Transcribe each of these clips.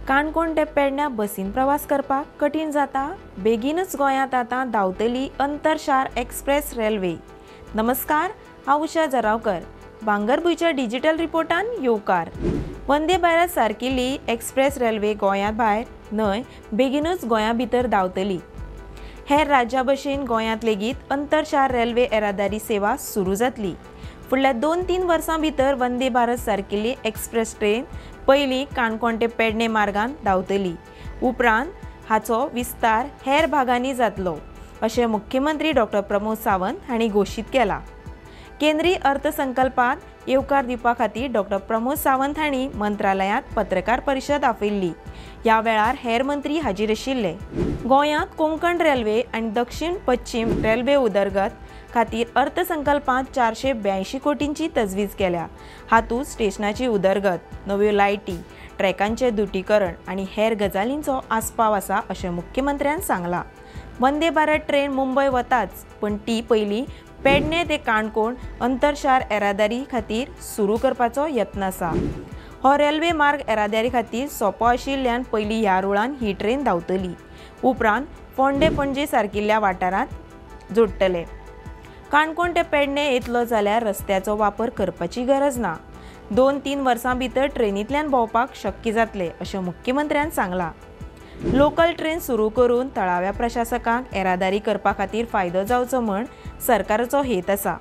काणकोण ते पेडण्या बसीन प्रवास करपाक कठीण जाता। बेगीनच गोंयांत आतां धांवतली अंतरशार एक्सप्रेस रेल्वे। नमस्कार, हांव उषा जरावकर। भांगरभूंयच्या डिजिटल रिपोर्टान येवकार। वंदे भारत सारकिल्ली एक्सप्रेस रेल्वे गोंयांत भायर न्हय बेगीनच गोंया भितर धांवतली। हेर राज्या भशेन गोंयांत लेगीत अंतरशार रेल्वे येरादारी सेवा सुरू जातली। फुडल्या 2-3 वर्सां भितर वंदे भारत सारकिल्ली एक्सप्रेस ट्रेन पयली काणकोण ते पेडणे मार्गान धांवतली। उपरांत हाचो विस्तार हेर भागांनी जातलो, अशें मुख्यमंत्री डॉ. प्रमोद सावंत हांणी घोशीत केला। केंद्रीय अर्थसंकल्पात येवकार दिवपा खातीर डॉ. प्रमोद सावंत हांणी मंत्रालयांत पत्रकार परिशद आपयल्ली। ह्या वेळार हेर मंत्री हाजीर आशिल्ले। गोंयांत कोंकण रेल्वे आनी दक्षिण पश्चिम रेल्वे उदरगत खातीर अर्थसंकल्पांत 482 कोटींची तजवीज केल्या। हातूंत स्टेशनाची उदरगत, नव्यो लायटी, ट्रॅकांचें दुटीकरण आनी हेर गजालींचो आस्पाव आसा, अशें मुख्यमंत्र्यान सांगलां। वंदे भारत ट्रेन मुंबय वताच, पण ती पयली पेडणे ते काणकोण अंतरशार येरादारी खातीर सुरू करपाचो यत्न आसा। हो रेल्वे मार्ग येरादारी खातीर सोंपो आशिल्ल्यान पयली ह्या रुळान ही ट्रेन धांवतली। उपरांत फोंडे पणजे सारकिल्ल्या वाठारांत जोडटले। काणकोण ते पेडणे येतलो जाल्यार रस्त्याचो वापर करपाची गरज ना। 2-3 वर्सां भितर ट्रेनींतल्यान भोंवपाक शक्य जातलें, अशें मुख्यमंत्र्यान सांगलां। लोकल ट्रेन सुरू करून थळाव्या प्रशासकांक येरादारी करपा खातीर फायदो जावचो म्हण सरकाराचो हेत आसा।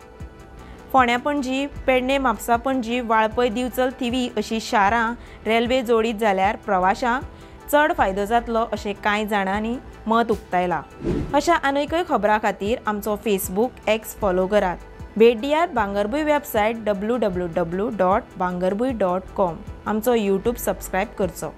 फोंड्या पणजी, पेडणे म्हापसा पणजी, वाळपय दिवचल थिवी अशीं शारां रेल्वे जोडीत जाल्यार प्रवाशांक चड फायदो जातलो, अशें कांय जाणांनी मत उक्तायलां। अशा आनीकय खबरां खातीर आमचो फेसबूक एक्स फॉलो करात। भेट दियात भांगरभूंय वेबसायट www.bangarbuy.com। आमचो यूट्यूब सबस्क्रायब करचो।